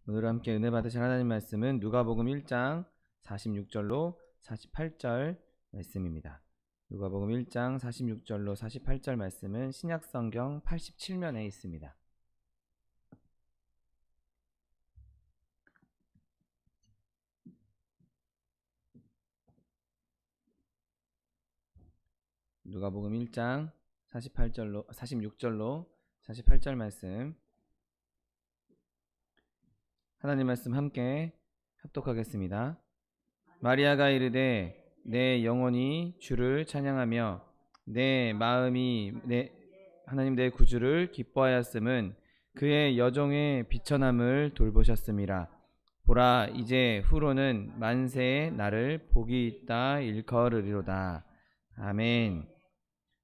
오늘 함께 은혜 받으실 하나님 말씀은 누가복음 1장 46절로 48절 말씀입니다. 누가복음 1장 46절로 48절 말씀은 신약성경 87면에 있습니다. 누가복음 1장 46절로 48절 말씀, 하나님 말씀 함께 합독하겠습니다. 마리아가 이르되 내 영혼이 주를 찬양하며 내 마음이 하나님 내 구주를 기뻐하였음은 그의 여종의 비천함을 돌보셨음이라. 보라, 이제 후로는 만세에 나를 복이 있다 일컬으리로다. 아멘.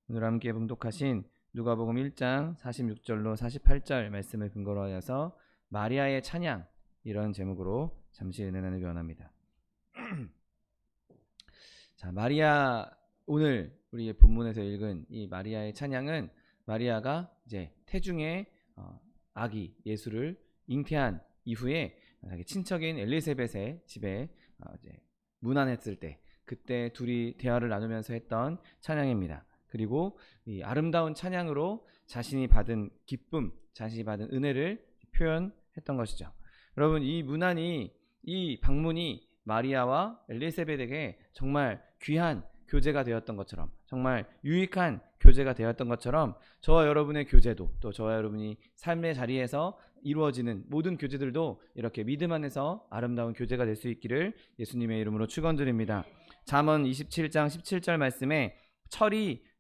오늘 함께 봉독하신 누가복음 1장 46절로 48절 말씀을 근거로 하여서 마리아의 찬양, 이런 제목으로 잠시 은혜 나누기 원합니다. 자, 마리아, 오늘 우리의 본문에서 읽은 이 마리아의 찬양은 마리아가 이제 태중의 아기 예수를 잉태한 이후에 자기 친척인 엘리사벳의 집에 이제 문안했을 때, 그때 둘이 대화를 나누면서 했던 찬양입니다. 그리고 이 아름다운 찬양으로 자신이 받은 기쁨, 자신이 받은 은혜를 표현했던 것이죠. 여러분, 이 문안이, 이 방문이 마리아와 엘리사벳에게 정말 귀한 교제가 되었던 것처럼, 정말 유익한 교제가 되었던 것처럼, 저와 여러분의 교제도, 또 저와 여러분이 삶의 자리에서 이루어지는 모든 교제들도 이렇게 믿음 안에서 아름다운 교제가 될 수 있기를 예수님의 이름으로 축원드립니다. 잠언 27장 17절 말씀에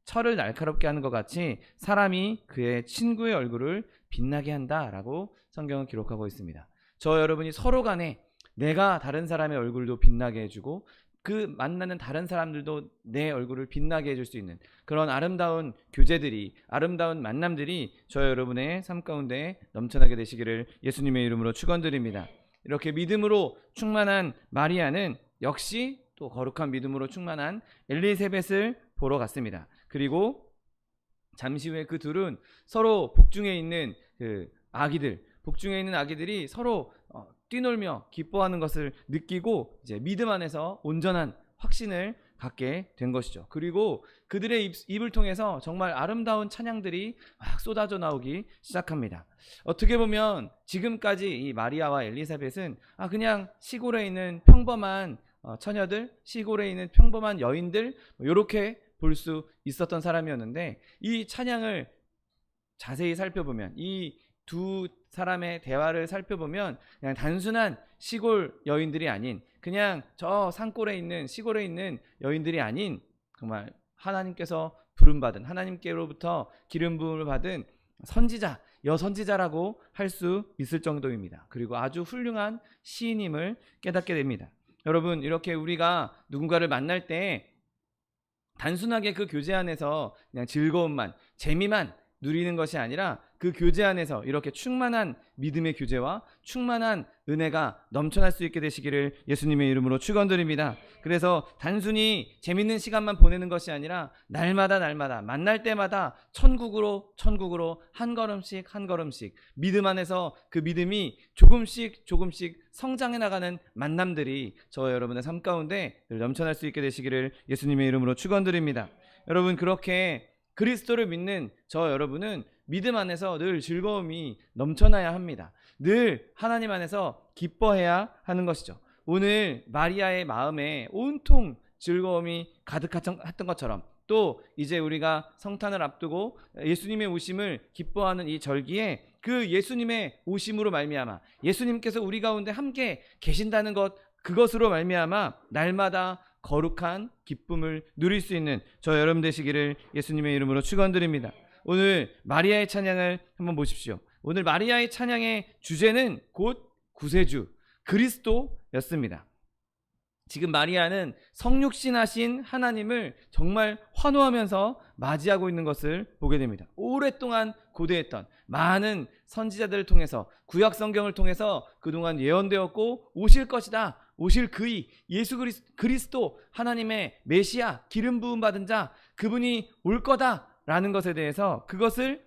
철을 날카롭게 하는 것 같이 사람이 그의 친구의 얼굴을 빛나게 한다라고 성경은 기록하고 있습니다. 저 여러분이 서로 간에 내가 다른 사람의 얼굴도 빛나게 해주고 그 만나는 다른 사람들도 내 얼굴을 빛나게 해줄 수 있는 그런 아름다운 교제들이, 아름다운 만남들이 저 여러분의 삶 가운데 넘쳐나게 되시기를 예수님의 이름으로 축원드립니다. 이렇게 믿음으로 충만한 마리아는 역시 또 거룩한 믿음으로 충만한 엘리사벳을 보러 갔습니다. 그리고 잠시 후에 그 둘은 서로 복중에 있는 복중에 있는 아기들이 서로 뛰놀며 기뻐하는 것을 느끼고 이제 믿음 안에서 온전한 확신을 갖게 된 것이죠. 그리고 그들의 입을 통해서 정말 아름다운 찬양들이 막 쏟아져 나오기 시작합니다. 어떻게 보면 지금까지 이 마리아와 엘리사벳은 그냥 시골에 있는 평범한 처녀들, 시골에 있는 평범한 여인들, 이렇게 볼 수 있었던 사람이었는데, 이 찬양을 자세히 살펴보면, 이 두 사람의 대화를 살펴보면 그냥 단순한 시골 여인들이 아닌, 그냥 저 산골에 있는 시골에 있는 여인들이 아닌, 정말 하나님께서 부름받은, 하나님께로부터 기름 부음을 받은 선지자, 여선지자라고 할 수 있을 정도입니다. 그리고 아주 훌륭한 시인임을 깨닫게 됩니다. 여러분, 이렇게 우리가 누군가를 만날 때 단순하게 그 교제 안에서 그냥 즐거움만, 재미만 누리는 것이 아니라 그 교제 안에서 이렇게 충만한 믿음의 교제와 충만한 은혜가 넘쳐날 수 있게 되시기를 예수님의 이름으로 축원드립니다. 그래서 단순히 재밌는 시간만 보내는 것이 아니라 날마다 만날 때마다 천국으로 한 걸음씩 믿음 안에서 그 믿음이 조금씩 성장해 나가는 만남들이 저와 여러분의 삶 가운데 넘쳐날 수 있게 되시기를 예수님의 이름으로 축원드립니다. 여러분, 그렇게 그리스도를 믿는 저 여러분은 믿음 안에서 늘 즐거움이 넘쳐나야 합니다. 늘 하나님 안에서 기뻐해야 하는 것이죠. 오늘 마리아의 마음에 온통 즐거움이 가득했던 것처럼, 또 이제 우리가 성탄을 앞두고 예수님의 오심을 기뻐하는 이 절기에 그 예수님의 오심으로 말미암아, 예수님께서 우리 가운데 함께 계신다는 것, 그것으로 말미암아 날마다 거룩한 기쁨을 누릴 수 있는 저 여러분 되시기를 예수님의 이름으로 축원드립니다. 오늘 마리아의 찬양을 한번 보십시오. 오늘 마리아의 찬양의 주제는 곧 구세주 그리스도였습니다. 지금 마리아는 성육신하신 하나님을 정말 환호하면서 맞이하고 있는 것을 보게 됩니다. 오랫동안 고대했던 많은 선지자들을 통해서, 구약 성경을 통해서 그동안 예언되었고 오실 것이다, 오실 그이 예수 그리스도, 하나님의 메시아, 기름 부음 받은 자, 그분이 올 거다라는 것에 대해서 그것을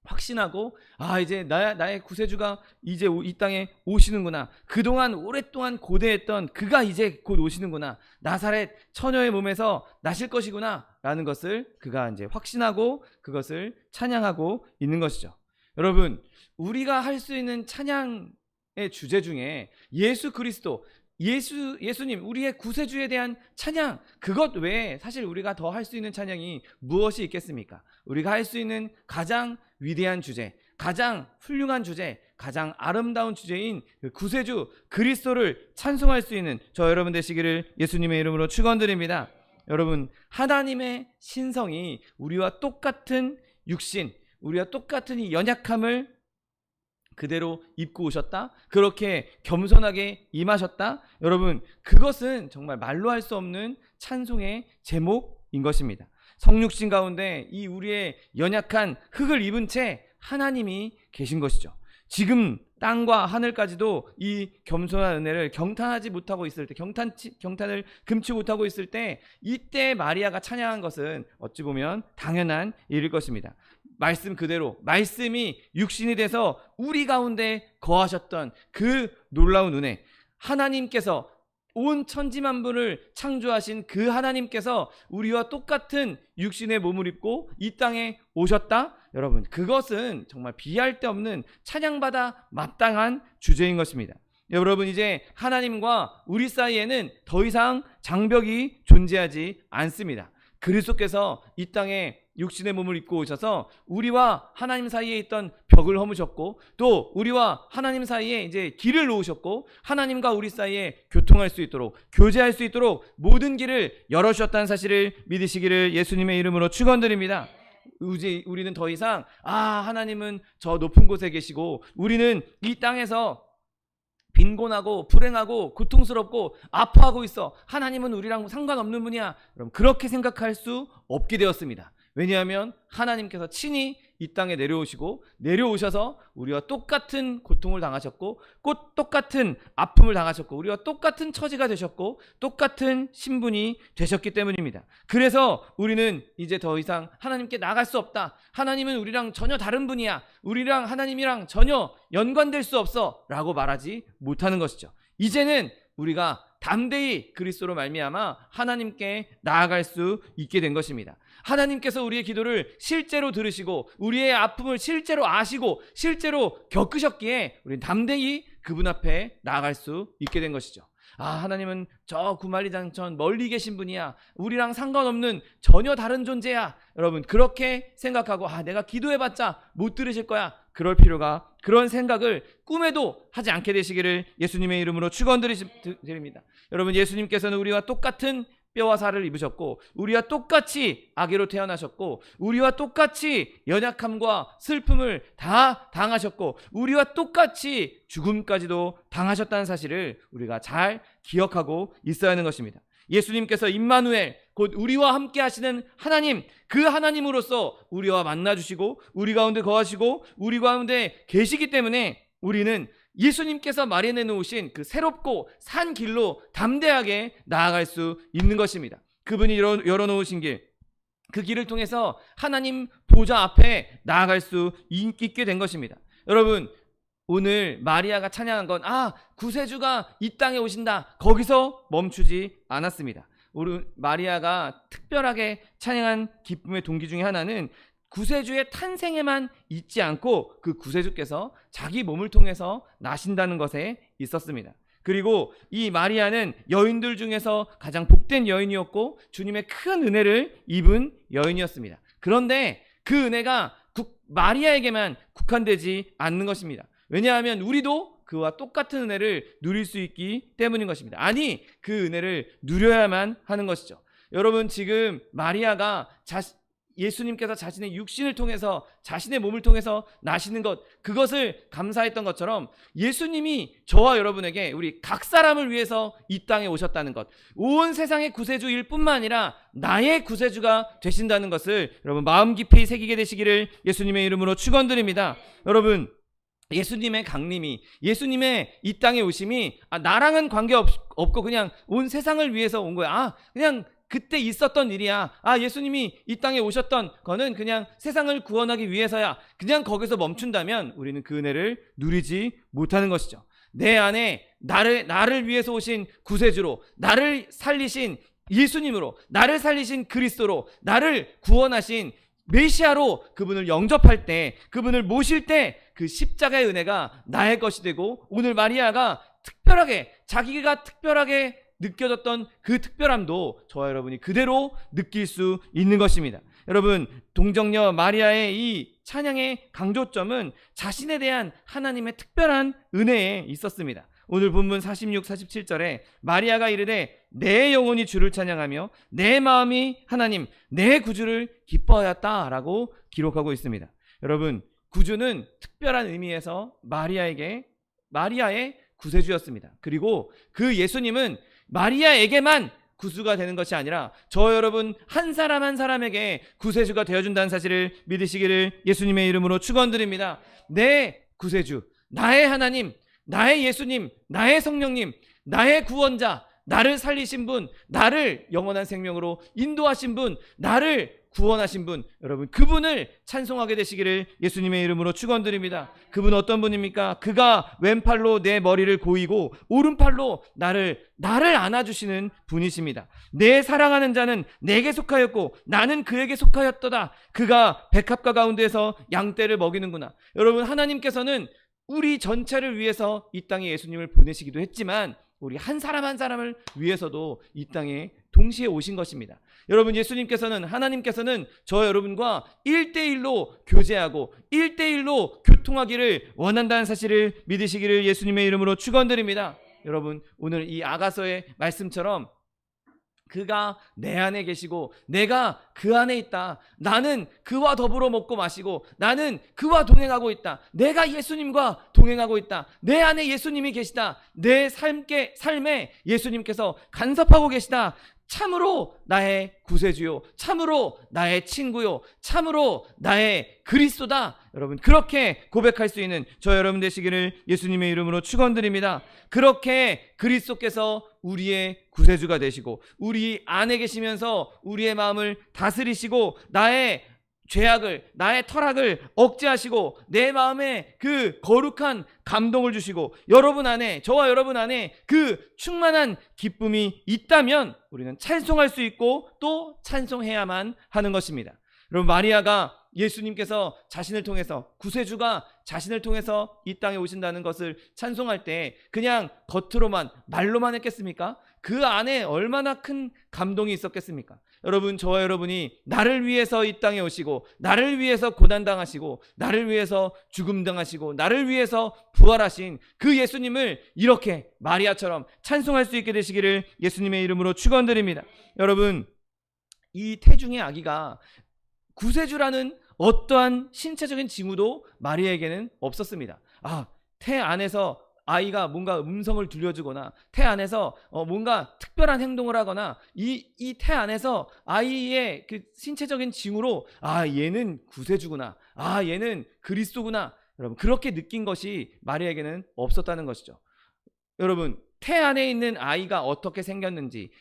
확신하고, 이제 나의 구세주가 이제 이 땅에 오시는구나. 그동안 오랫동안 고대했던 그가 이제 곧 오시는구나. 나사렛 처녀의 몸에서 나실 것이구나 라는 것을 그가 이제 확신하고 그것을 찬양하고 있는 것이죠. 여러분, 우리가 할 수 있는 찬양의 주제 중에 예수 그리스도, 예수님, 우리의 구세주에 대한 찬양, 그것 외에 사실 우리가 더 할 수 있는 찬양이 무엇이 있겠습니까? 우리가 할 수 있는 가장 위대한 주제, 가장 훌륭한 주제, 가장 아름다운 주제인 그 구세주 그리스도를 찬송할 수 있는 저 여러분 되시기를 예수님의 이름으로 축원드립니다. 여러분, 하나님의 신성이 우리와 똑같은 육신, 우리와 똑같은 이 연약함을 그대로 입고 오셨다, 그렇게 겸손하게 임하셨다. 여러분, 그것은 정말 말로 할 수 없는 찬송의 제목인 것입니다. 성육신 가운데 이 우리의 연약한 흙을 입은 채 하나님이 계신 것이죠. 지금 땅과 하늘까지도 이 겸손한 은혜를 경탄하지 못하고 있을 때, 경탄을 금치 못하고 있을 때, 이때 마리아가 찬양한 것은 어찌 보면 당연한 일일 것입니다. 말씀 그대로 말씀이 육신이 돼서 우리 가운데 거하셨던 그 놀라운 은혜, 하나님께서 온 천지만물을 창조하신 그 하나님께서 우리와 똑같은 육신의 몸을 입고 이 땅에 오셨다. 여러분, 그것은 정말 비할 데 없는 찬양받아 마땅한 주제인 것입니다. 여러분, 이제 하나님과 우리 사이에는 더 이상 장벽이 존재하지 않습니다. 그리스도께서 이 땅에 육신의 몸을 입고 오셔서 우리와 하나님 사이에 있던 벽을 허무셨고, 또 우리와 하나님 사이에 이제 길을 놓으셨고, 하나님과 우리 사이에 교통할 수 있도록, 교제할 수 있도록 모든 길을 열어주셨다는 사실을 믿으시기를 예수님의 이름으로 축원드립니다. 우리는 더 이상 하나님은 저 높은 곳에 계시고 우리는 이 땅에서 빈곤하고 불행하고 고통스럽고 아파하고 있어, 하나님은 우리랑 상관없는 분이야, 여러분, 그렇게 생각할 수 없게 되었습니다. 왜냐하면 하나님께서 친히 이 땅에 내려오셔서 우리와 똑같은 고통을 당하셨고, 똑같은 아픔을 당하셨고, 우리와 똑같은 처지가 되셨고, 똑같은 신분이 되셨기 때문입니다. 그래서 우리는 이제 더 이상 하나님께 나갈 수 없다, 하나님은 우리랑 전혀 다른 분이야, 우리랑 하나님이랑 전혀 연관될 수 없어 라고 말하지 못하는 것이죠. 이제는 우리가 담대히 그리스도로 말미암아 하나님께 나아갈 수 있게 된 것입니다. 하나님께서 우리의 기도를 실제로 들으시고 우리의 아픔을 실제로 아시고 실제로 겪으셨기에 우리는 담대히 그분 앞에 나아갈 수 있게 된 것이죠. 하나님은 저 구만리장천 멀리 계신 분이야, 우리랑 상관없는 전혀 다른 존재야, 여러분, 그렇게 생각하고 내가 기도해봤자 못 들으실 거야, 그런 생각을 꿈에도 하지 않게 되시기를 예수님의 이름으로 축원드립니다. 여러분, 예수님께서는 우리와 똑같은 뼈와 살을 입으셨고, 우리와 똑같이 아기로 태어나셨고, 우리와 똑같이 연약함과 슬픔을 다 당하셨고, 우리와 똑같이 죽음까지도 당하셨다는 사실을 우리가 잘 기억하고 있어야 하는 것입니다. 예수님께서 임마누엘, 곧 우리와 함께 하시는 하나님, 그 하나님으로서 우리와 만나주시고 우리 가운데 거하시고 우리 가운데 계시기 때문에 우리는 예수님께서 마련해 놓으신 그 새롭고 산 길로 담대하게 나아갈 수 있는 것입니다. 그분이 열어놓으신 길, 그 길을 통해서 하나님 보좌 앞에 나아갈 수 있게 된 것입니다. 여러분, 오늘 마리아가 찬양한 건 구세주가 이 땅에 오신다, 거기서 멈추지 않았습니다. 우리 마리아가 특별하게 찬양한 기쁨의 동기 중에 하나는 구세주의 탄생에만 있지 않고 그 구세주께서 자기 몸을 통해서 나신다는 것에 있었습니다. 그리고 이 마리아는 여인들 중에서 가장 복된 여인이었고 주님의 큰 은혜를 입은 여인이었습니다. 그런데 그 은혜가 마리아에게만 국한되지 않는 것입니다. 왜냐하면 우리도 그와 똑같은 은혜를 누릴 수 있기 때문인 것입니다. 그 은혜를 누려야만 하는 것이죠. 여러분, 지금 마리아가 예수님께서 자신의 육신을 통해서, 자신의 몸을 통해서 나시는 것, 그것을 감사했던 것처럼 예수님이 저와 여러분에게, 우리 각 사람을 위해서 이 땅에 오셨다는 것, 온 세상의 구세주일 뿐만 아니라 나의 구세주가 되신다는 것을 여러분 마음 깊이 새기게 되시기를 예수님의 이름으로 축원드립니다. 여러분, 예수님의 강림이, 예수님의 이 땅에 오심이 나랑은 관계없고 그냥 온 세상을 위해서 온 거야. 그냥 그때 있었던 일이야. 예수님이 이 땅에 오셨던 거는 그냥 세상을 구원하기 위해서야. 그냥 거기서 멈춘다면 우리는 그 은혜를 누리지 못하는 것이죠. 내 안에 나를 위해서 오신 구세주로, 나를 살리신 예수님으로, 나를 살리신 그리스도로, 나를 구원하신 메시아로 그분을 영접할 때, 그분을 모실 때 그 십자가의 은혜가 나의 것이 되고, 오늘 마리아가 특별하게, 자기가 특별하게 느껴졌던 그 특별함도 저와 여러분이 그대로 느낄 수 있는 것입니다. 여러분, 동정녀 마리아의 이 찬양의 강조점은 자신에 대한 하나님의 특별한 은혜에 있었습니다. 오늘 본문 46, 47절에 마리아가 이르되 내 영혼이 주를 찬양하며 내 마음이 하나님 내 구주를 기뻐하였다라고 기록하고 있습니다. 여러분, 구주는 특별한 의미에서 마리아의 구세주였습니다. 그리고 그 예수님은 마리아에게만 구주가 되는 것이 아니라 저 여러분 한 사람 한 사람에게 구세주가 되어준다는 사실을 믿으시기를 예수님의 이름으로 축원드립니다. 내 구세주, 나의 하나님, 나의 예수님, 나의 성령님, 나의 구원자, 나를 살리신 분, 나를 영원한 생명으로 인도하신 분, 나를 구원하신 분, 여러분 그분을 찬송하게 되시기를 예수님의 이름으로 축원드립니다. 그분 어떤 분입니까? 그가 왼팔로 내 머리를 고이고 오른팔로 나를 안아주시는 분이십니다. 내 사랑하는 자는 내게 속하였고 나는 그에게 속하였도다. 그가 백합과 가운데에서 양떼를 먹이는구나. 여러분, 하나님께서는 우리 전체를 위해서 이 땅에 예수님을 보내시기도 했지만 우리 한 사람 한 사람을 위해서도 이 땅에 동시에 오신 것입니다. 여러분, 하나님께서는 저 여러분과 1대1로 교제하고 1대1로 교통하기를 원한다는 사실을 믿으시기를 예수님의 이름으로 축원드립니다. 여러분, 오늘 이 아가서의 말씀처럼 그가 내 안에 계시고 내가 그 안에 있다. 나는 그와 더불어 먹고 마시고 나는 그와 동행하고 있다. 내가 예수님과 동행하고 있다. 내 안에 예수님이 계시다. 내 삶에 예수님께서 간섭하고 계시다. 참으로 나의 구세주요, 참으로 나의 친구요, 참으로 나의 그리스도다. 여러분, 그렇게 고백할 수 있는 저 여러분 되시기를 예수님의 이름으로 축원드립니다. 그렇게 그리스도께서 우리의 구세주가 되시고 우리 안에 계시면서 우리의 마음을 다스리시고 나의 죄악을, 나의 타락을 억제하시고 내 마음에 그 거룩한 감동을 주시고 여러분 안에, 저와 여러분 안에 그 충만한 기쁨이 있다면 우리는 찬송할 수 있고 또 찬송해야만 하는 것입니다. 여러분, 마리아가 예수님께서 자신을 통해서, 구세주가 자신을 통해서 이 땅에 오신다는 것을 찬송할 때 그냥 겉으로만, 말로만 했겠습니까? 그 안에 얼마나 큰 감동이 있었겠습니까? 여러분, 저와 여러분이 나를 위해서 이 땅에 오시고 나를 위해서 고난당하시고 나를 위해서 죽음당하시고 나를 위해서 부활하신 그 예수님을 이렇게 마리아처럼 찬송할 수 있게 되시기를 예수님의 이름으로 축원드립니다. 여러분, 이 태중의 아기가 구세주라는 어떠한 신체적인 징후도 마리아에게는 없었습니다. 태 안에서 아이가 뭔가 음성을 들려주거나 태 안에서 뭔가 특별한 행동을 하거나 이 태 안에서 아이의 그 신체적인 징후로 얘는 구세주구나, 얘는 그리스도구나, 여러분 그렇게 느낀 것이 마리아에게는 없었다는 것이죠. 여러분, 태 안에 있는 아이가 어떻게 생겼는지,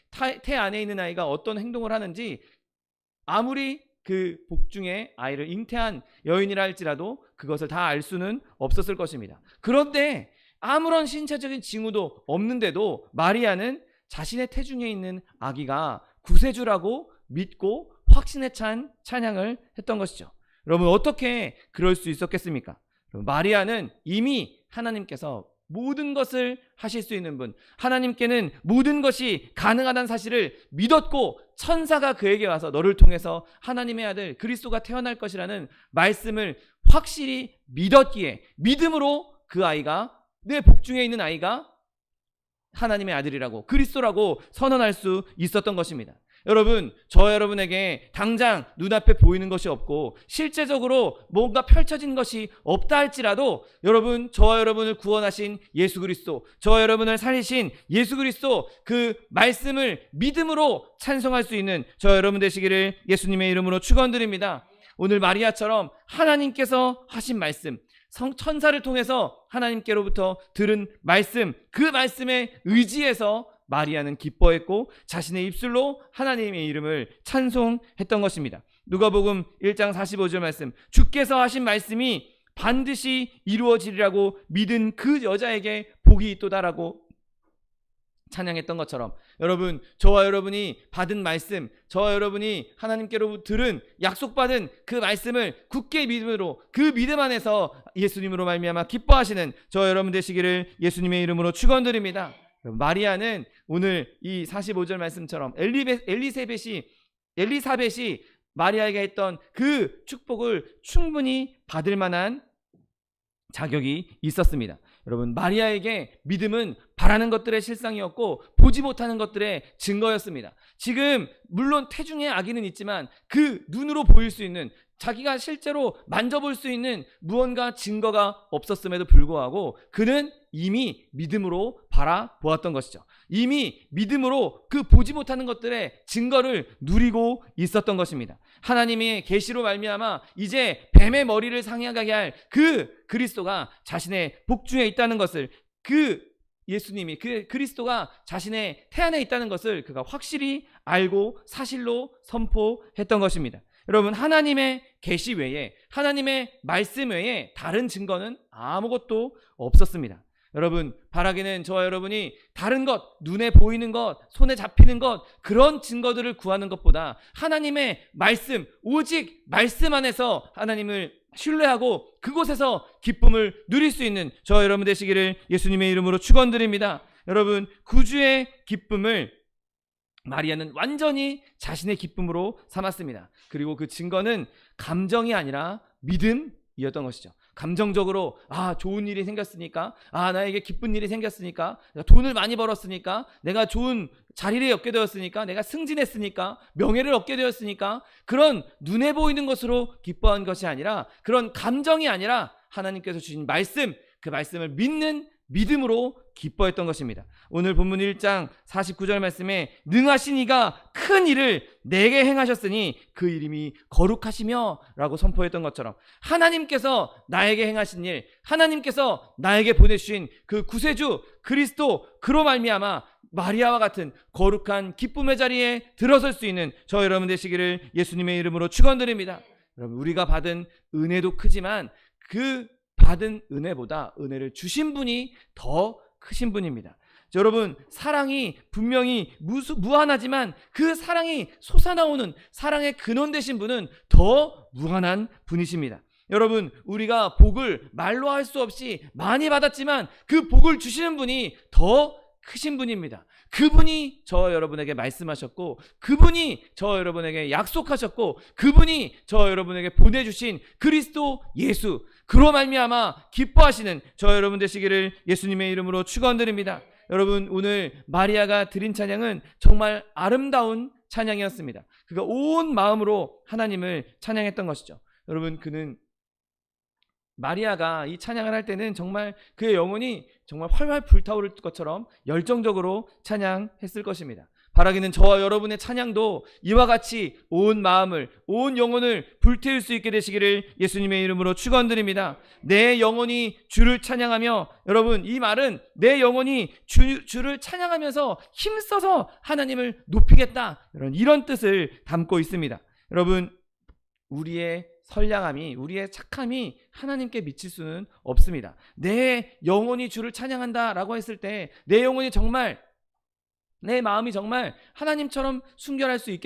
태 안에 있는 아이가 어떤 행동을 하는지 아무리 그 복중에 아이를 잉태한 여인이라 할지라도 그것을 다 알 수는 없었을 것입니다. 그런데 아무런 신체적인 징후도 없는데도 마리아는 자신의 태중에 있는 아기가 구세주라고 믿고 확신에 찬 찬양을 했던 것이죠. 여러분, 어떻게 그럴 수 있었겠습니까? 마리아는 이미 하나님께서 모든 것을 하실 수 있는 분, 하나님께는 모든 것이 가능하다는 사실을 믿었고 천사가 그에게 와서 너를 통해서 하나님의 아들 그리스도가 태어날 것이라는 말씀을 확실히 믿었기에 믿음으로 그 아이가, 내 복중에 있는 아이가 하나님의 아들이라고, 그리스도라고 선언할 수 있었던 것입니다. 여러분, 저 여러분에게 당장 눈앞에 보이는 것이 없고 실제적으로 뭔가 펼쳐진 것이 없다 할지라도 여러분, 저와 여러분을 구원하신 예수 그리스도, 저와 여러분을 살리신 예수 그리스도, 그 말씀을 믿음으로 찬송할 수 있는 저 여러분 되시기를 예수님의 이름으로 축원드립니다. 오늘 마리아처럼 하나님께서 하신 말씀, 천사를 통해서 하나님께로부터 들은 말씀, 그 말씀에 의지해서 마리아는 기뻐했고 자신의 입술로 하나님의 이름을 찬송했던 것입니다. 누가복음 1장 45절 말씀, 주께서 하신 말씀이 반드시 이루어지리라고 믿은 그 여자에게 복이 있도다라고 찬양했던 것처럼, 여러분, 저와 여러분이 받은 말씀, 저와 여러분이 하나님께로 들은 약속받은 그 말씀을 굳게 믿음으로, 그 믿음 안에서 예수님으로 말미암아 기뻐하시는 저와 여러분 되시기를 예수님의 이름으로 축원드립니다. 마리아는 오늘 이 45절 말씀처럼 엘리사벳이 마리아에게 했던 그 축복을 충분히 받을 만한 자격이 있었습니다. 여러분, 마리아에게 믿음은 바라는 것들의 실상이었고 보지 못하는 것들의 증거였습니다. 지금 물론 태중에 아기는 있지만 그 눈으로 보일 수 있는, 자기가 실제로 만져볼 수 있는 무언가 증거가 없었음에도 불구하고 그는 이미 믿음으로 바라보았던 것이죠. 이미 믿음으로 그 보지 못하는 것들의 증거를 누리고 있었던 것입니다. 하나님의 계시로 말미암아 이제 뱀의 머리를 상하게 할 그 그리스도가 자신의 복중에 있다는 것을, 그 예수님이, 그 그리스도가 자신의 태안에 있다는 것을 그가 확실히 알고 사실로 선포했던 것입니다. 여러분, 하나님의 계시 외에, 하나님의 말씀 외에 다른 증거는 아무것도 없었습니다. 여러분, 바라기는 저와 여러분이 다른 것, 눈에 보이는 것, 손에 잡히는 것, 그런 증거들을 구하는 것보다 하나님의 말씀, 오직 말씀 안에서 하나님을 신뢰하고 그곳에서 기쁨을 누릴 수 있는 저와 여러분 되시기를 예수님의 이름으로 축원드립니다. 여러분, 구주의 기쁨을 마리아는 완전히 자신의 기쁨으로 삼았습니다. 그리고 그 증거는 감정이 아니라 믿음이었던 것이죠. 감정적으로 좋은 일이 생겼으니까, 나에게 기쁜 일이 생겼으니까, 내가 돈을 많이 벌었으니까, 내가 좋은 자리를 얻게 되었으니까, 내가 승진했으니까, 명예를 얻게 되었으니까, 그런 눈에 보이는 것으로 기뻐한 것이 아니라, 그런 감정이 아니라 하나님께서 주신 말씀, 그 말씀을 믿는 믿음으로 기뻐했던 것입니다. 오늘 본문 1장 49절 말씀에 능하신 이가 큰 일을 내게 행하셨으니 그 이름이 거룩하시며 라고 선포했던 것처럼, 하나님께서 나에게 행하신 일, 하나님께서 나에게 보내주신 그 구세주 그리스도, 그로 말미암아 마리아와 같은 거룩한 기쁨의 자리에 들어설 수 있는 저 여러분 되시기를 예수님의 이름으로 축원드립니다. 여러분, 우리가 받은 은혜도 크지만 그 받은 은혜보다 은혜를 주신 분이 더 크신 분입니다. 여러분, 사랑이 분명히 무한하지만 그 사랑이 솟아나오는 사랑의 근원 되신 분은 더 무한한 분이십니다. 여러분, 우리가 복을 말로 할 수 없이 많이 받았지만 그 복을 주시는 분이 더 크신 분입니다. 그분이 저와 여러분에게 말씀하셨고, 그분이 저와 여러분에게 약속하셨고, 그분이 저와 여러분에게 보내주신 그리스도 예수, 그로 말미암아 기뻐하시는 저와 여러분 되시기를 예수님의 이름으로 축원드립니다. 여러분, 오늘 마리아가 드린 찬양은 정말 아름다운 찬양이었습니다. 그가 온 마음으로 하나님을 찬양했던 것이죠. 여러분, 마리아가 이 찬양을 할 때는 정말 그의 영혼이 정말 활활 불타오를 것처럼 열정적으로 찬양했을 것입니다. 바라기는 저와 여러분의 찬양도 이와 같이 온 마음을, 온 영혼을 불태울 수 있게 되시기를 예수님의 이름으로 축원드립니다. 내 영혼이 주를 찬양하며, 여러분, 이 말은 내 영혼이 주를 찬양하면서 힘써서 하나님을 높이겠다, 이런 뜻을 담고 있습니다. 여러분, 우리의 선량함이, 우리의 착함이 하나님께 미칠 수는 없습니다. 내 영혼이 주를 찬양한다 라고 했을 때 내 영혼이 정말, 내 마음이 정말 하나님처럼 순결할 수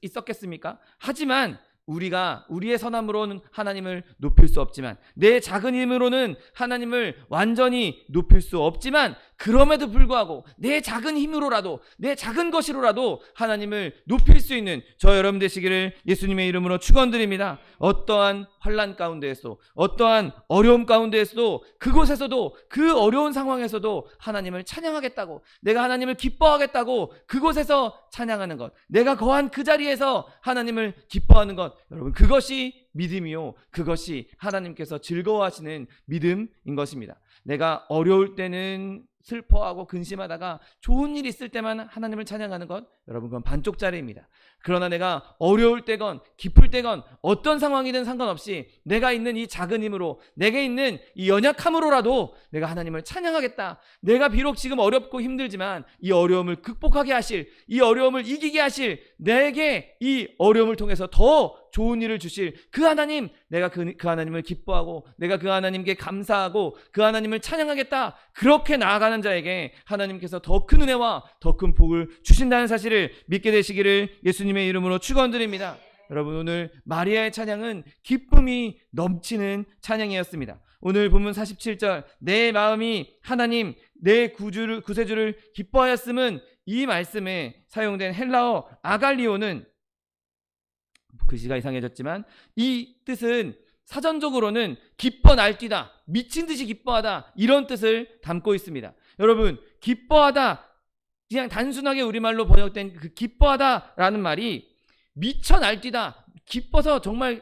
있었겠습니까? 하지만 우리가 우리의 선함으로는 하나님을 높일 수 없지만, 내 작은 힘으로는 하나님을 완전히 높일 수 없지만, 그럼에도 불구하고 내 작은 힘으로라도, 내 작은 것으로라도 하나님을 높일 수 있는 저 여러분 되시기를 예수님의 이름으로 축원드립니다. 어떠한 환난 가운데에서도, 어떠한 어려움 가운데에서도, 그곳에서도, 그 어려운 상황에서도 하나님을 찬양하겠다고, 내가 하나님을 기뻐하겠다고 그곳에서 찬양하는 것, 내가 거한 그 자리에서 하나님을 기뻐하는 것, 여러분, 그것이 믿음이요, 그것이 하나님께서 즐거워하시는 믿음인 것입니다. 내가 어려울 때는 슬퍼하고 근심하다가 좋은 일이 있을 때만 하나님을 찬양하는 것, 여러분 그건 반쪽짜리입니다. 그러나 내가 어려울 때건 기쁠 때건 어떤 상황이든 상관없이 내가 있는 이 작은 힘으로, 내게 있는 이 연약함으로라도 내가 하나님을 찬양하겠다. 내가 비록 지금 어렵고 힘들지만 이 어려움을 극복하게 하실, 이 어려움을 이기게 하실, 내게 이 어려움을 통해서 더 좋은 일을 주실 그 하나님, 내가 그 하나님을 기뻐하고 내가 그 하나님께 감사하고 그 하나님을 찬양하겠다. 그렇게 나아가는 자에게 하나님께서 더 큰 은혜와 더 큰 복을 주신다는 사실을 믿게 되시기를 예수님의 이름으로 축원드립니다. 여러분, 오늘 마리아의 찬양은 기쁨이 넘치는 찬양이었습니다. 오늘 본문 47절, 내 마음이 하나님 내 구세주를 기뻐하였음은, 이 말씀에 사용된 헬라어 아갈리오는, 글씨가 이상해졌지만 이 뜻은 사전적으로는 기뻐 날뛰다, 미친 듯이 기뻐하다, 이런 뜻을 담고 있습니다. 여러분, 기뻐하다, 그냥 단순하게 우리말로 번역된 그 기뻐하다라는 말이 미쳐 날뛰다, 기뻐서 정말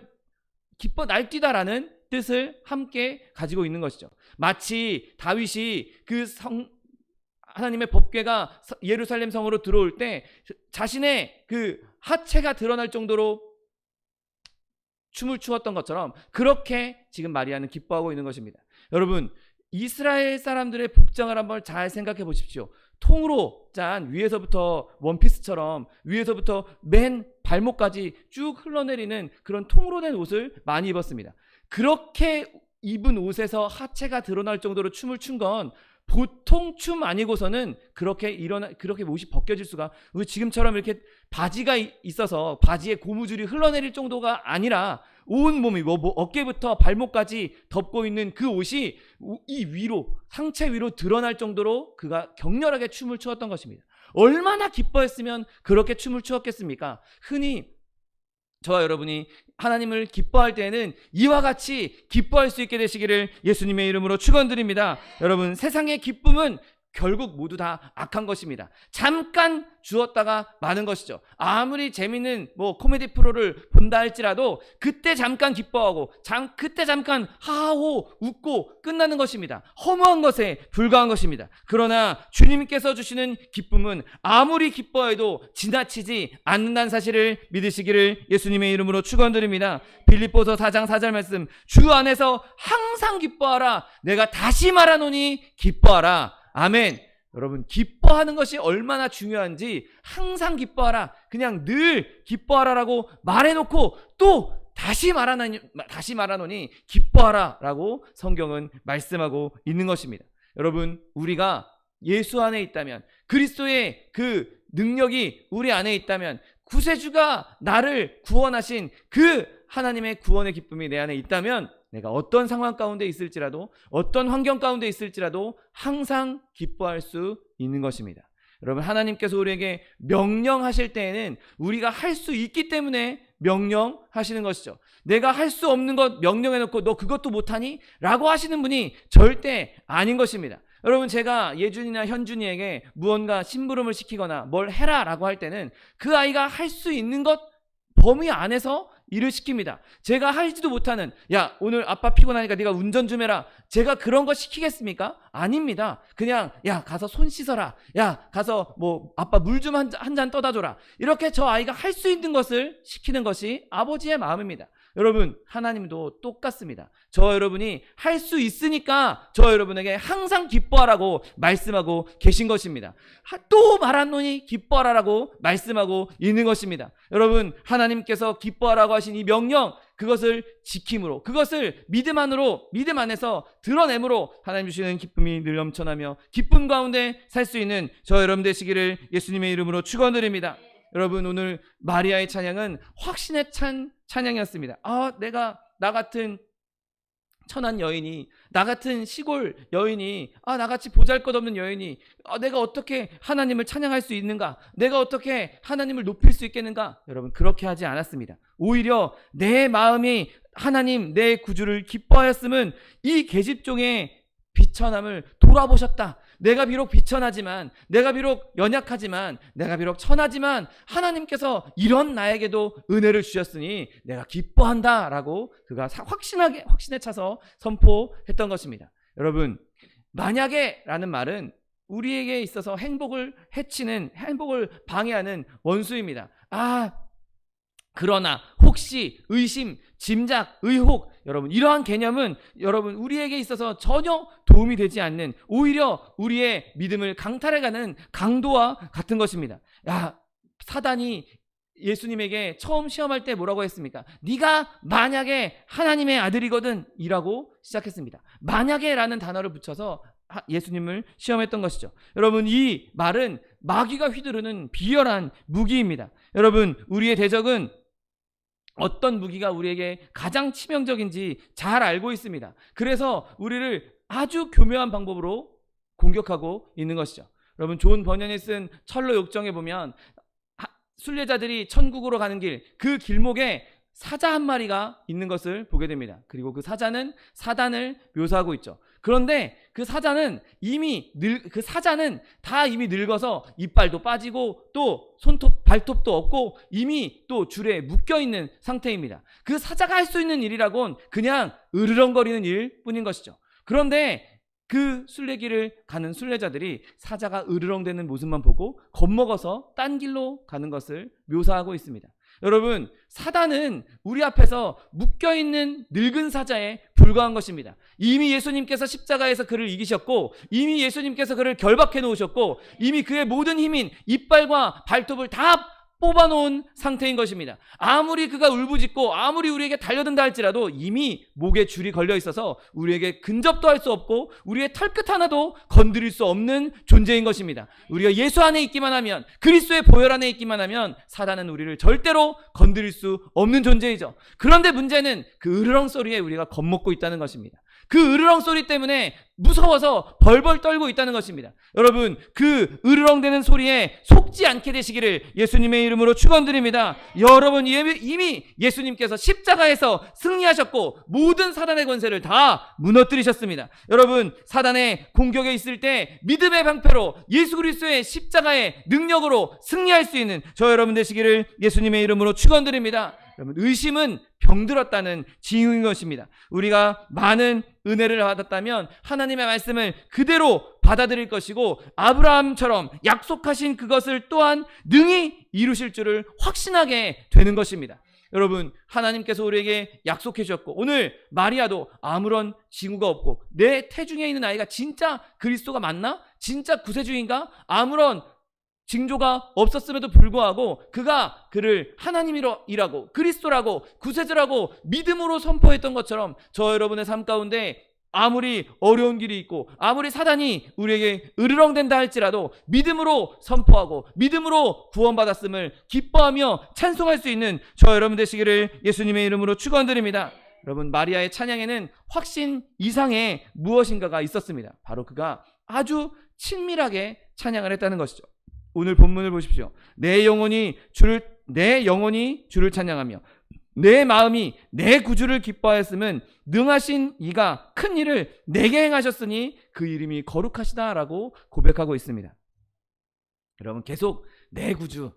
기뻐 날뛰다라는 뜻을 함께 가지고 있는 것이죠. 마치 다윗이 그 하나님의 법궤가 예루살렘 성으로 들어올 때 자신의 그 하체가 드러날 정도로 춤을 추었던 것처럼, 그렇게 지금 마리아는 기뻐하고 있는 것입니다. 여러분, 이스라엘 사람들의 복장을 한번 잘 생각해 보십시오. 통으로 짠, 위에서부터 원피스처럼 위에서부터 맨 발목까지 쭉 흘러내리는 그런 통으로 된 옷을 많이 입었습니다. 그렇게 입은 옷에서 하체가 드러날 정도로 춤을 춘 건 보통 춤 아니고서는 그렇게 옷이 벗겨질 수가, 우리 지금처럼 이렇게 바지가 있어서 바지에 고무줄이 흘러내릴 정도가 아니라 온 몸이 어깨부터 발목까지 덮고 있는 그 옷이 이 위로, 상체 위로 드러날 정도로 그가 격렬하게 춤을 추었던 것입니다. 얼마나 기뻐했으면 그렇게 춤을 추었겠습니까? 흔히 저와 여러분이 하나님을 기뻐할 때에는 이와 같이 기뻐할 수 있게 되시기를 예수님의 이름으로 축원드립니다. 여러분, 세상의 기쁨은 결국 모두 다 악한 것입니다. 잠깐 주었다가 마는 것이죠. 아무리 재밌는 코미디 프로를 본다 할지라도 그때 잠깐 기뻐하고 그때 잠깐 하하호 웃고 끝나는 것입니다. 허무한 것에 불과한 것입니다. 그러나 주님께서 주시는 기쁨은 아무리 기뻐해도 지나치지 않는다는 사실을 믿으시기를 예수님의 이름으로 축원드립니다. 빌립보서 4장 4절 말씀, 주 안에서 항상 기뻐하라. 내가 다시 말하노니 기뻐하라. 아멘. 여러분, 기뻐하는 것이 얼마나 중요한지, 항상 기뻐하라, 그냥 늘 기뻐하라라고 말해놓고 또 다시 말하노니 기뻐하라 라고 성경은 말씀하고 있는 것입니다. 여러분, 우리가 예수 안에 있다면, 그리스도의 그 능력이 우리 안에 있다면, 구세주가 나를 구원하신 그 하나님의 구원의 기쁨이 내 안에 있다면, 내가 어떤 상황 가운데 있을지라도, 어떤 환경 가운데 있을지라도 항상 기뻐할 수 있는 것입니다. 여러분, 하나님께서 우리에게 명령하실 때에는 우리가 할 수 있기 때문에 명령하시는 것이죠. 내가 할 수 없는 것 명령해놓고 너 그것도 못하니? 라고 하시는 분이 절대 아닌 것입니다. 여러분, 제가 예준이나 현준이에게 무언가 심부름을 시키거나 뭘 해라 라고 할 때는 그 아이가 할 수 있는 것 범위 안에서 일을 시킵니다. 제가 하지도 못하는, 야 오늘 아빠 피곤하니까 네가 운전 좀 해라, 제가 그런 거 시키겠습니까? 아닙니다. 그냥 야 가서 손 씻어라, 야 가서 아빠 물 좀 한 잔 떠다 줘라, 이렇게 저 아이가 할 수 있는 것을 시키는 것이 아버지의 마음입니다. 여러분, 하나님도 똑같습니다. 저 여러분이 할 수 있으니까 저 여러분에게 항상 기뻐하라고 말씀하고 계신 것입니다. 또 말하노니 기뻐하라라고 말씀하고 있는 것입니다. 여러분, 하나님께서 기뻐하라고 하신 이 명령, 그것을 지킴으로, 그것을 믿음 안에서 드러내므로 하나님 주시는 기쁨이 늘 넘쳐나며 기쁨 가운데 살 수 있는 저 여러분 되시기를 예수님의 이름으로 축원드립니다. 여러분, 오늘 마리아의 찬양은 확신에 찬 찬양이었습니다. 나 같은 천한 여인이, 나 같은 시골 여인이, 나같이 보잘것없는 여인이 내가 어떻게 하나님을 찬양할 수 있는가, 내가 어떻게 하나님을 높일 수 있겠는가. 여러분, 그렇게 하지 않았습니다. 오히려 내 마음이 하나님 내 구주를 기뻐하였음은 이 계집종의 비천함을 돌아보셨다. 내가 비록 비천하지만, 내가 비록 연약하지만, 내가 비록 천하지만 하나님께서 이런 나에게도 은혜를 주셨으니 내가 기뻐한다 라고 그가 확신에 차서 선포했던 것입니다. 여러분, 만약에 라는 말은 우리에게 있어서 행복을 해치는, 행복을 방해하는 원수입니다. 그러나 혹시, 의심, 짐작, 의혹, 여러분 이러한 개념은 여러분 우리에게 있어서 전혀 도움이 되지 않는, 오히려 우리의 믿음을 강탈해가는 강도와 같은 것입니다. 사단이 예수님에게 처음 시험할 때 뭐라고 했습니까? 네가 만약에 하나님의 아들이거든 이라고 시작했습니다. 만약에 라는 단어를 붙여서 예수님을 시험했던 것이죠. 여러분, 이 말은 마귀가 휘두르는 비열한 무기입니다. 여러분, 우리의 대적은 어떤 무기가 우리에게 가장 치명적인지 잘 알고 있습니다. 그래서 우리를 아주 교묘한 방법으로 공격하고 있는 것이죠. 여러분, 존 버년이 쓴 철로 욕정에 보면 순례자들이 천국으로 가는 길, 그 길목에 사자 한 마리가 있는 것을 보게 됩니다. 그리고 그 사자는 사단을 묘사하고 있죠. 그런데 그 사자는 다 이미 늙어서 이빨도 빠지고 또 손톱, 발톱도 없고 이미 또 줄에 묶여 있는 상태입니다. 그 사자가 할 수 있는 일이라곤 그냥 으르렁거리는 일뿐인 것이죠. 그런데 그 순례길을 가는 순례자들이 사자가 으르렁대는 모습만 보고 겁먹어서 딴 길로 가는 것을 묘사하고 있습니다. 여러분, 사단은 우리 앞에서 묶여있는 늙은 사자에 불과한 것입니다. 이미 예수님께서 십자가에서 그를 이기셨고, 이미 예수님께서 그를 결박해 놓으셨고, 이미 그의 모든 힘인 이빨과 발톱을 다 뽑아놓은 상태인 것입니다. 아무리 그가 울부짖고 아무리 우리에게 달려든다 할지라도 이미 목에 줄이 걸려 있어서 우리에게 근접도 할 수 없고 우리의 털끝 하나도 건드릴 수 없는 존재인 것입니다. 우리가 예수 안에 있기만 하면, 그리스도의 보혈 안에 있기만 하면 사단은 우리를 절대로 건드릴 수 없는 존재이죠. 그런데 문제는 그 으르렁 소리에 우리가 겁먹고 있다는 것입니다. 그 으르렁 소리 때문에 무서워서 벌벌 떨고 있다는 것입니다. 여러분, 그 으르렁대는 소리에 속지 않게 되시기를 예수님의 이름으로 축원드립니다. 여러분, 이미 예수님께서 십자가에서 승리하셨고 모든 사단의 권세를 다 무너뜨리셨습니다. 여러분, 사단의 공격에 있을 때 믿음의 방패로 예수 그리스도의 십자가의 능력으로 승리할 수 있는 저 여러분 되시기를 예수님의 이름으로 축원드립니다. 여러분, 의심은 병들었다는 징후인 것입니다. 우리가 많은 은혜를 받았다면 하나님의 말씀을 그대로 받아들일 것이고, 아브라함처럼 약속하신 그것을 또한 능히 이루실 줄을 확신하게 되는 것입니다. 여러분, 하나님께서 우리에게 약속해 주셨고, 오늘 마리아도 아무런 징후가 없고, 내 태중에 있는 아이가 진짜 그리스도가 맞나? 진짜 구세주인가? 아무런 징조가 없었음에도 불구하고 그가 그를 하나님이라고, 그리스도라고, 구세주라고 믿음으로 선포했던 것처럼 저 여러분의 삶 가운데 아무리 어려운 길이 있고 아무리 사단이 우리에게 으르렁댄다 할지라도 믿음으로 선포하고 믿음으로 구원받았음을 기뻐하며 찬송할 수 있는 저 여러분 되시기를 예수님의 이름으로 축원드립니다. 여러분, 마리아의 찬양에는 확신 이상의 무엇인가가 있었습니다. 바로 그가 아주 친밀하게 찬양을 했다는 것이죠. 오늘 본문을 보십시오. 내 영혼이 주를 찬양하며 내 마음이 내 구주를 기뻐하였음은 능하신 이가 큰 일을 내게 행하셨으니 그 이름이 거룩하시다라고 고백하고 있습니다. 여러분, 계속 내 구주,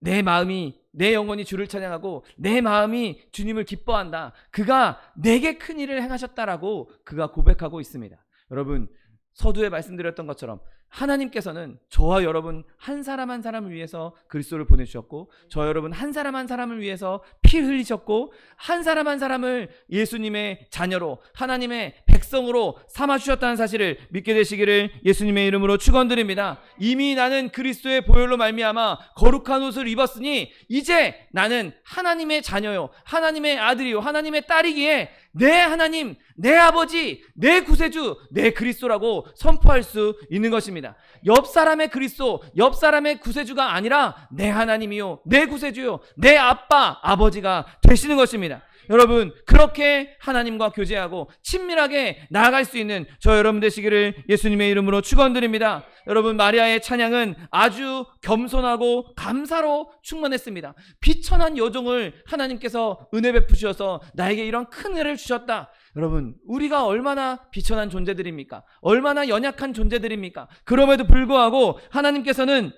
내 마음이, 내 영혼이 주를 찬양하고 내 마음이 주님을 기뻐한다, 그가 내게 큰 일을 행하셨다라고 그가 고백하고 있습니다. 여러분, 서두에 말씀드렸던 것처럼 하나님께서는 저와 여러분 한 사람 한 사람을 위해서 그리스도를 보내주셨고, 저 여러분 한 사람 한 사람을 위해서 피 흘리셨고, 한 사람 한 사람을 예수님의 자녀로, 하나님의 백성으로 삼아주셨다는 사실을 믿게 되시기를 예수님의 이름으로 축원드립니다. 이미 나는 그리스도의 보혈로 말미암아 거룩한 옷을 입었으니 이제 나는 하나님의 자녀요, 하나님의 아들이요, 하나님의 딸이기에 내 하나님, 내 아버지, 내 구세주, 내 그리스도라고 선포할 수 있는 것입니다. 옆 사람의 그리스도, 옆 사람의 구세주가 아니라 내 하나님이요, 내 구세주요, 내 아빠, 아버지가 되시는 것입니다. 여러분, 그렇게 하나님과 교제하고 친밀하게 나아갈 수 있는 저 여러분 되시기를 예수님의 이름으로 축원드립니다. 여러분, 마리아의 찬양은 아주 겸손하고 감사로 충만했습니다. 비천한 여종을 하나님께서 은혜 베푸셔서 나에게 이런 큰 은혜를 주셨다. 여러분, 우리가 얼마나 비천한 존재들입니까? 얼마나 연약한 존재들입니까? 그럼에도 불구하고 하나님께서는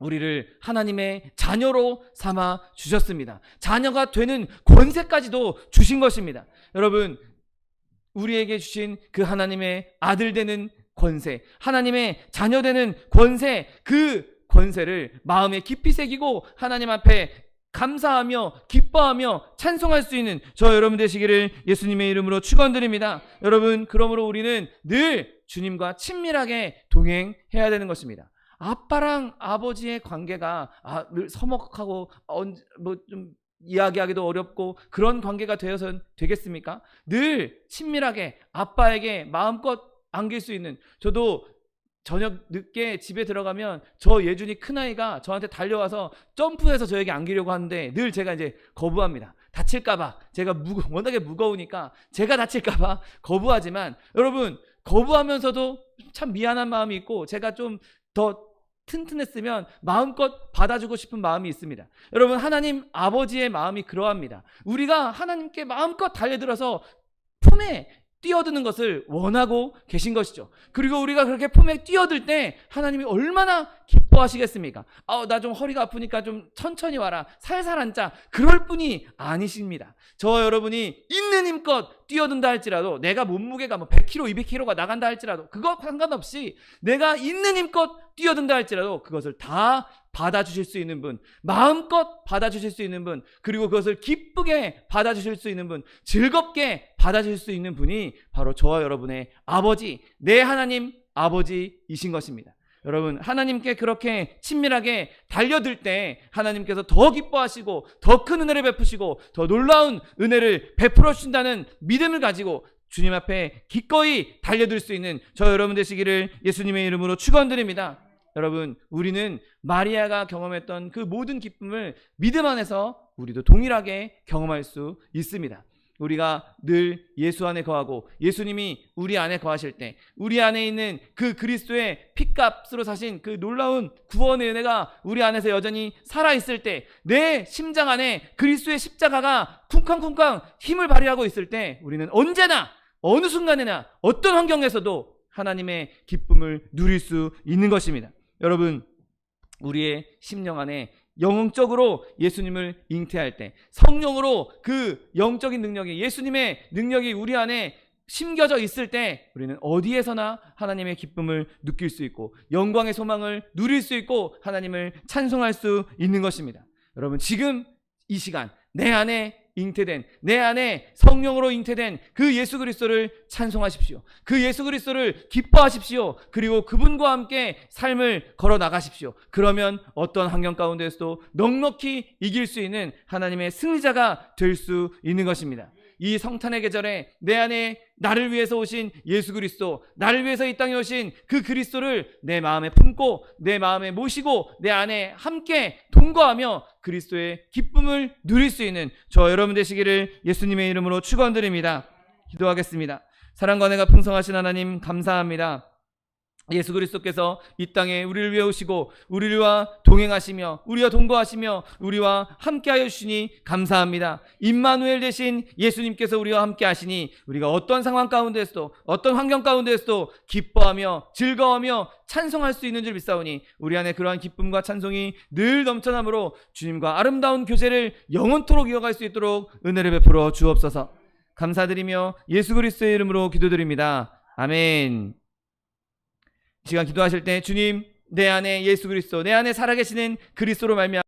우리를 하나님의 자녀로 삼아 주셨습니다. 자녀가 되는 권세까지도 주신 것입니다. 여러분, 우리에게 주신 그 하나님의 아들 되는 권세, 하나님의 자녀되는 권세, 그 권세를 마음에 깊이 새기고 하나님 앞에 감사하며 기뻐하며 찬송할 수 있는 저 여러분 되시기를 예수님의 이름으로 축원드립니다. 여러분, 그러므로 우리는 늘 주님과 친밀하게 동행해야 되는 것입니다. 아빠랑 아버지의 관계가 늘 서먹하고 뭐 좀 이야기하기도 어렵고 그런 관계가 되어서는 되겠습니까? 늘 친밀하게 아빠에게 마음껏 안길 수 있는, 저도 저녁 늦게 집에 들어가면 저 예준이 큰아이가 저한테 달려와서 점프해서 저에게 안기려고 하는데 늘 제가 이제 거부합니다. 다칠까봐. 제가 워낙에 무거우니까 제가 다칠까봐 거부하지만, 여러분, 거부하면서도 참 미안한 마음이 있고 제가 좀 더 튼튼했으면 마음껏 받아주고 싶은 마음이 있습니다. 여러분, 하나님 아버지의 마음이 그러합니다. 우리가 하나님께 마음껏 달려들어서 품에 뛰어드는 것을 원하고 계신 것이죠. 그리고 우리가 그렇게 품에 뛰어들 때 하나님이 얼마나 기뻐하시겠습니까? 나 좀 허리가 아프니까 좀 천천히 와라, 살살 앉자, 그럴 뿐이 아니십니다. 저 여러분이 있는 힘껏 뛰어든다 할지라도, 내가 몸무게가 뭐 100kg, 200kg가 나간다 할지라도 그거 상관없이 내가 있는 힘껏 뛰어든다 할지라도 그것을 다 받아주실 수 있는 분, 마음껏 받아주실 수 있는 분, 그리고 그것을 기쁘게 받아주실 수 있는 분, 즐겁게 받아주실 수 있는 분이 바로 저와 여러분의 아버지, 내 하나님 아버지이신 것입니다. 여러분, 하나님께 그렇게 친밀하게 달려들 때 하나님께서 더 기뻐하시고 더 큰 은혜를 베푸시고 더 놀라운 은혜를 베풀어 주신다는 믿음을 가지고 주님 앞에 기꺼이 달려들 수 있는 저 여러분 되시기를 예수님의 이름으로 축원드립니다. 여러분, 우리는 마리아가 경험했던 그 모든 기쁨을 믿음 안에서 우리도 동일하게 경험할 수 있습니다. 우리가 늘 예수 안에 거하고 예수님이 우리 안에 거하실 때, 우리 안에 있는 그 그리스도의 핏값으로 사신 그 놀라운 구원의 은혜가 우리 안에서 여전히 살아있을 때, 내 심장 안에 그리스도의 십자가가 쿵쾅쿵쾅 힘을 발휘하고 있을 때, 우리는 언제나 어느 순간에나 어떤 환경에서도 하나님의 기쁨을 누릴 수 있는 것입니다. 여러분, 우리의 심령 안에 영적으로 예수님을 잉태할 때, 성령으로 그 영적인 능력이, 예수님의 능력이 우리 안에 심겨져 있을 때, 우리는 어디에서나 하나님의 기쁨을 느낄 수 있고 영광의 소망을 누릴 수 있고 하나님을 찬송할 수 있는 것입니다. 여러분, 지금 이 시간 내 안에 잉태된, 내 안에 성령으로 잉태된 그 예수 그리스도를 찬송하십시오. 그 예수 그리스도를 기뻐하십시오. 그리고 그분과 함께 삶을 걸어 나가십시오. 그러면 어떤 환경 가운데서도 넉넉히 이길 수 있는 하나님의 승리자가 될 수 있는 것입니다. 이 성탄의 계절에 내 안에 나를 위해서 오신 예수 그리스도, 나를 위해서 이 땅에 오신 그 그리스도를 내 마음에 품고 내 마음에 모시고 내 안에 함께 동거하며 그리스도의 기쁨을 누릴 수 있는 저 여러분 되시기를 예수님의 이름으로 축원드립니다. 기도하겠습니다. 사랑과 은혜가 풍성하신 하나님, 감사합니다. 예수 그리스도께서 이 땅에 우리를 위해 오시고 우리와 동행하시며 우리와 동거하시며 우리와 함께하여 주시니 감사합니다. 임마누엘 되신 예수님께서 우리와 함께 하시니 우리가 어떤 상황 가운데서도 어떤 환경 가운데서도 기뻐하며 즐거워하며 찬송할 수 있는 줄 믿사오니 우리 안에 그러한 기쁨과 찬송이 늘 넘쳐나므로 주님과 아름다운 교제를 영원토록 이어갈 수 있도록 은혜를 베풀어 주옵소서. 감사드리며 예수 그리스도의 이름으로 기도드립니다. 아멘. 이 시간 기도하실 때, 주님, 내 안에 예수 그리스도, 내 안에 살아계시는 그리스도로 말미암아